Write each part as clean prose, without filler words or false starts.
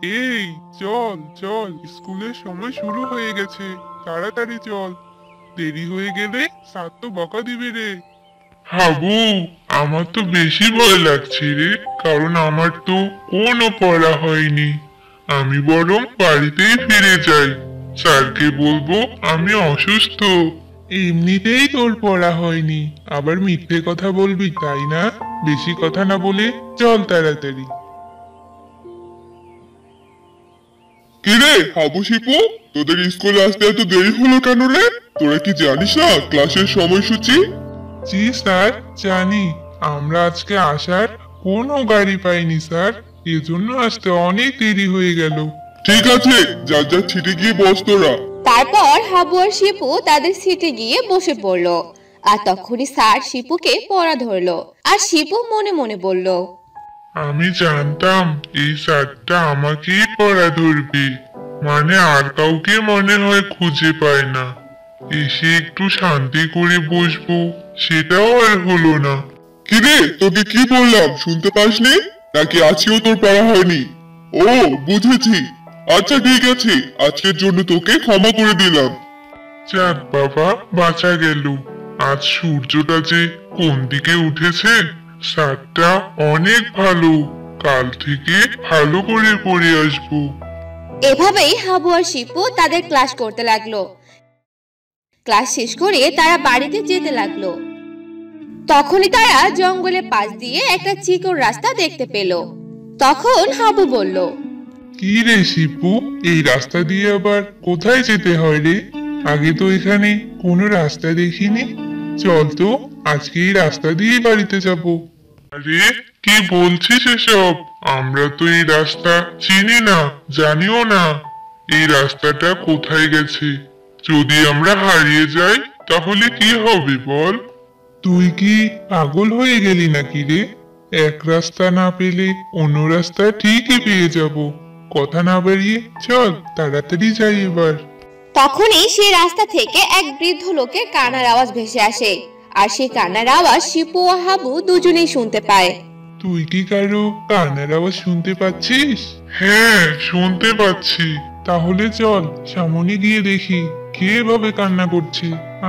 এই চল চল, স্কুলের সময় শুরু হয়ে গেছে, তাড়াতাড়ি চল। দেরি হয়ে গেলে স্যার তো বকা দিবে রে। হাবু, আমার তো বেশি ভয় লাগছে রে, কারণ আমার তো কোনো পড়া হয়নি। আমি বরং বাড়িতেই ফিরে যাই, স্যারকে বলবো আমি অসুস্থ। এমনিতেই তোর পড়া হয়নি, আবার মিথ্যে কথা বলবি তাই না? বেশি কথা না বলে চল তাড়াতাড়ি। কিরে হাবু শিপু, তোদের স্কুলে আসতে এত দেরি হলো কেন রে? তোরা কি জানিস না ক্লাসের সময়সূচি? জি স্যার, জানি। আমরা আজকে আসার কোনো গাড়ি পাইনি স্যার, এজন্য আসতে অনেক দেরি হয়ে গেল। ঠিক আছে, যার যার ছিটে গিয়ে বস তোরা। তারপর হাবু আর শিপু তাদের সিটে গিয়ে বসে পড়লো। আর তখনই স্যার শিপুকে পড়া ধরলো, আর শিপু মনে মনে বলল, আমি জানতাম এই স্যারটা আমাকেই পড়া ধরবে, মানে আর কাউকে মনে হয় খুঁজে পায় না। এসে একটু শান্তি করে বসবো, সেটাও আর হলো না। কিরে তোকে কি বললাম শুনতে পাসনি? নাকি আজকেও তোর পড়া হয়নি? ও, বুঝেছি। আচ্ছা ঠিক আছে, আজকের জন্য তোকে ক্ষমা করে দিলাম। যাক বাবা, বাঁচা গেল। আজ সূর্যটা যে কোন দিকে উঠেছে, স্যারটা অনেক ভালো। কাল থেকে ভালো করে পড়ে আসবো। এভাবেই হাবু আর শিপু তাদের ক্লাস করতে লাগলো। ক্লাস শেষ করে তারা বাড়িতে যেতে লাগলো। তখনই তারা জঙ্গলের পাশ দিয়ে একটা চিকন রাস্তা দেখতে পেল। তখন হাবু বলল, কি রে শিপু, এই রাস্তা দিয়ে আবার কোথায় যেতে হয় রে? আগে তো এখানে কোনো রাস্তা দেখিনি। চল তো, আজকে এই রাস্তা দিয়ে বাড়িতে যাব। আরে কি বলছিস এসব? আমরা তো এই রাস্তা চিনি না, জানিও না। এই রাস্তাটা কোথায় গেছে? যদি আমরা হারিয়ে যাই তাহলে কি হবে বল? তুই কি পাগল হয়ে গেলি নাকি রে? এক রাস্তা না পেলে অন্য রাস্তা ঠিকই পেয়ে যাব। কথা না বাড়িয়ে চল তাড়াতাড়ি যাই এবার। তখনই সেই রাস্তা থেকে এক বৃদ্ধ লোকের কান্নার আওয়াজ ভেসে আসে। আর সেই কান্নার আওয়াজ শিপু ও হাবু দুজনেই শুনতে পায়। তুই কি কারো কান্নার আওয়াজ শুনতে পাচ্ছিস? হ্যাঁ, শুনতে পাচ্ছি। তাহলে চল সামনে গিয়ে দেখি কে এভাবে কান্না করছে।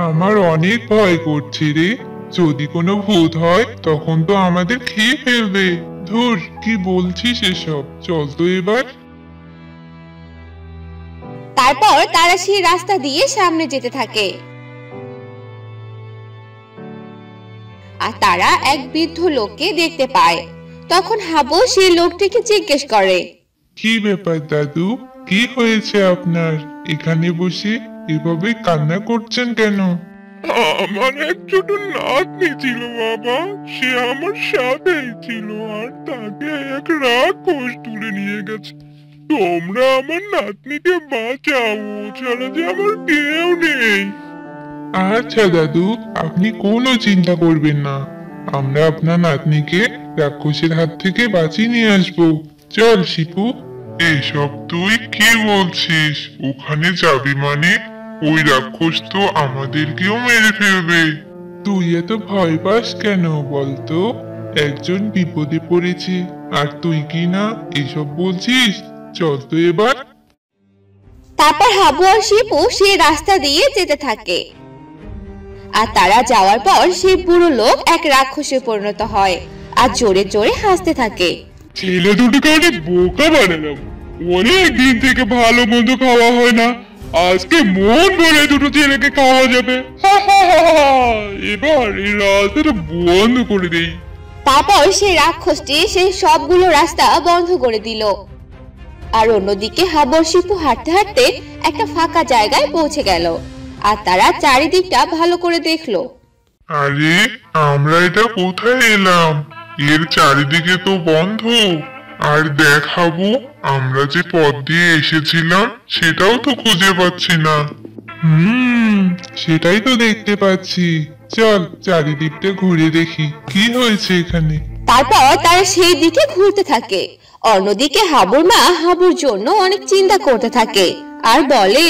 আমার অনেক ভয় করছে রে, যদি কোনো ভূত হয় তখন তো আমাদের খেয়ে ফেলবে। ধুর, কি বলছিস এসব? চল তো এবার। তারপর তারা সেই রাস্তা দিয়ে সামনে যেতে থাকে। আর তারা এক বৃদ্ধ লোককে দেখতে পায়। তখন হাবু সেই লোকটিকে জিজ্ঞেস করে, কি ব্যাপার দাদু, কি হয়েছে আপনার? এখানে বসে এভাবে কান্না করছেন কেন? আমার এক ছোট নাতনি ছিল বাবা, সে আমার সাথেই ছিল, আর তাকে এক রাক্ষস তুলে নিয়ে গেছে। তোমরা আমার নাতনিকে বাঁচাও, ও ছাড়া যে আমার কেউ নেই। আচ্ছা দাদু, আপনি কোনো চিন্তা করবেন না, আমরা আপনার নাতনিকে রাক্ষসের হাত থেকে বাঁচিয়ে নিয়ে আসবো। চল শিপু। এসব তুই কি বলছিস? ওখানে যাবি মানে ওই রাক্ষস তো আমাদেরকেও মেরে ফেলবে। তুই এত ভয় পাস কেন বলতো? একজন বিপদে পড়েছে আর তুই কি না এসব বলছিস? চল তো এবার। তারপর হাবু আর শিপু সেই রাস্তা দিয়ে যেতে থাকে। আর তারা যাওয়ার পর সেই বুড়ো লোক এক রাক্ষসে পরিণত হয় আর জোরে জোরে হাসতে থাকে। ছেলে দুটোকে অনেক বোকা বানালাম। অনেক দিন থেকে ভালো মন্দ খাওয়া হয় না, আজকে মন ভরে দুটো ছেলেকে খাওয়া যাবে। এবার এই রাস্তাটা বন্ধ করে দেই। তারপর সেই রাক্ষসটি সেই সবগুলো রাস্তা বন্ধ করে দিল। আর অন্যদিকে হাবু আর শিপু হাঁটতে হাঁটতে একটা ফাঁকা জায়গায় পৌঁছে গেল। আর তারা চারিদিকটা ভালো করে দেখলো। আরে, আমরা এটা কোথায় এলাম? এর চারিদিকে তো বন্ধ। আর দেখাবো, আমরা যে পথ দিয়ে এসেছিলাম সেটাও তো খুঁজে পাচ্ছি না। সেটাই তো দেখতে পাচ্ছি। চল চারিদিকটা ঘুরে দেখি কি হয়েছে এখানে। তারপর তারা সেই দিকে ঘুরতে থাকে। অন্যদিকে হাবুর মা হাবুর জন্য অনেক চিন্তা করতে থাকে আর বলে,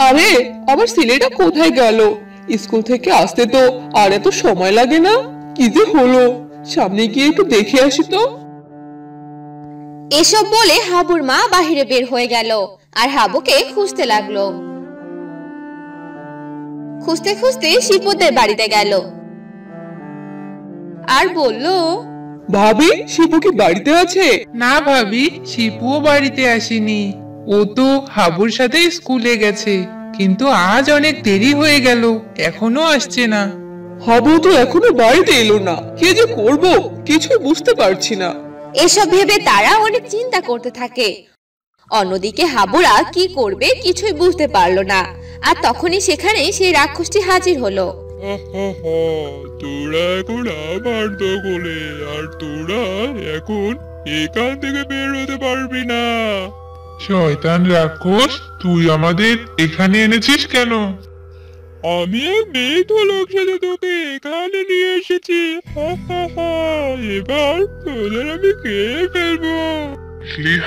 আরে আমার ছেলেটা কোথায় গেল? স্কুল থেকে আসতে তো আর এত সময় লাগে না। কি যে হলো, সামনে গিয়ে একটু দেখে আসি তো। এসব বলে হাবুর মা বাহিরে বের হয়ে গেল আর হাবুকে খুঁজতে লাগলো। খুঁজতে খুঁজতে শিপুদের বাড়িতে গেল আর বলল, ভাবি, শিপু কি বাড়িতে আছে? না ভাবি, শিপুও বাড়িতে আসেনি। ও তো হাবুর সাথে স্কুলে গেছে, কিন্তু আজ অনেক দেরি হয়ে গেল, এখনো আসছে না। হাবু তো এখনো বাড়িতে এলো না, কি যে করব কিছুই বুঝতে পারছি না। এসব ভেবে তারা অনেক চিন্তা করতে থাকে। অন্যদিকে হাবুরা কি করবে কিছুই বুঝতে পারলো না। আর তখনই সেখানে সেই রাক্ষসটি হাজির হলো। তোরা এখন আমার দখলে, আর তোরা এখন এখান থেকে বের হতে পারবি না। শয়তান রাক্ষস, তুই আমাদের এখানে এনেছিস কেন? আমি মৃত লোক সাথে তোকে এখানে নিয়ে এসেছি। এবার তোদের আমি খেয়ে ফেলবো।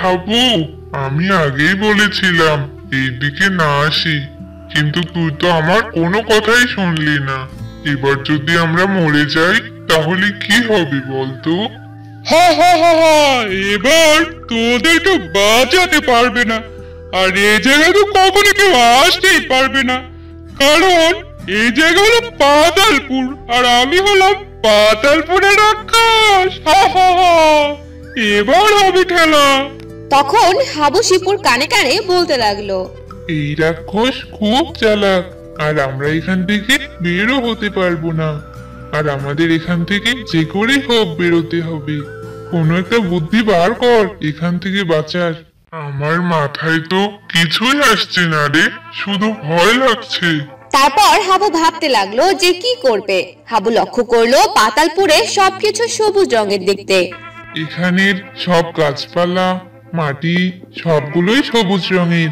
হাবু, আমি আগেই বলেছিলাম এইদিকে না আসি, কিন্তু তুই তো আমার কোনো কথাই শুনলি না। এবার যদি আমরা মরে যাই তাহলে কি হবে বলতো? এবার তোদেরকে বাঁচাতে পারবে না, আর এই জায়গায় তো কখনো কেউ আসতেই পারবে না, কারণ এই জায়গা হলো পাতালপুর, আর আমি হলাম পাতালপুরের রাক্ষস। এবার হবে খেলা। তখন হাবু শিপুর কানে কানে বলতে লাগলো, এই রাক্ষস খুব চালাক, আর আমরা এখান থেকে বেরো হতে পারবো না, আর আমাদের এখান থেকে যে করে হোক বেরোতে হবে। কোনো একটা বুদ্ধি বার কর এখান থেকে বাঁচার। আমার মাথায় তো কিছুই আসছে না রে, শুধু ভয় লাগছে। তারপর হাবু ভাবতে লাগলো যে কি করবে। হাবু লক্ষ্য করলো পাতালপুরে সবকিছু সবুজ রঙের দেখতে। এখানের সব গাছপালা, মাটি সবগুলোই সবুজ রঙের।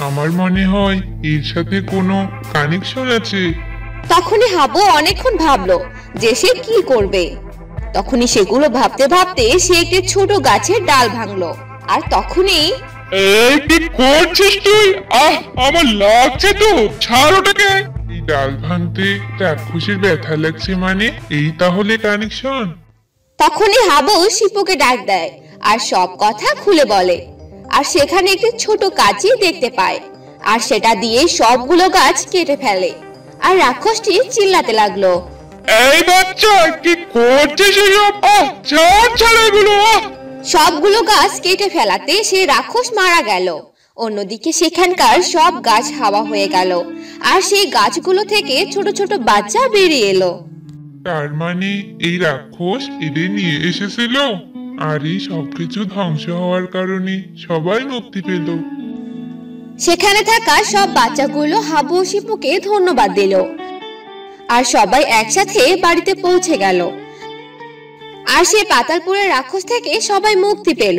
আমার মনে হয় এর সাথে কোনো কানেকশন আছে। তখনই হাবু অনেকক্ষণ ভাবলো যে সে কি করবে। তখনই সেগুলো ভাবতে ভাবতে সে একটি ছোট গাছের ডাল ভাঙলো। আর তখনই, এই কি করছিস তুই? আমার লাগছে তো, ছাড় ওটাকে। এই ডাল ভাঙতে রাক্ষসের ব্যথা লাগছে মানে এই তাহলে কানেকশন। তখনই হাবু শিপুকে ডাক দেয় আর সব কথা খুলে বলে। আর সেখানে একটি ছোট কাঁচি দেখতে পায়, আর সেটা দিয়ে সবগুলো গাছ কেটে ফেলে। আর রাক্ষসটি চিল্লাতে লাগলো, এই বাচ্চা কি করছিস এসব? ছাড় এগুলো। সবগুলো গাছ কেটে ফেলাতে সে রাক্ষস মারা গেল। অন্যদিকে সেখানকার সব গাছ হাওয়া হয়ে গেল, আর সেই গাছগুলো থেকে ছোট ছোট বাচ্চা বেরিয়ে এলো। তার মানে এই রাক্ষস এদের নিয়ে এসেছিল, আর এই সবকিছু ধ্বংস হওয়ার কারণে সবাই মুক্তি পেল। সেখানে থাকা সব বাচ্চাগুলো হাবু ও শিপুকে ধন্যবাদ দিল, আর সবাই একসাথে বাড়িতে পৌঁছে গেল। আর সেই পাতালপুরের রাক্ষস থেকে সবাই মুক্তি পেল,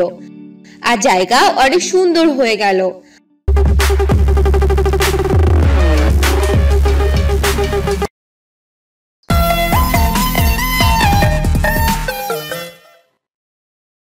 আর জায়গা অনেক সুন্দর হয়ে গেল।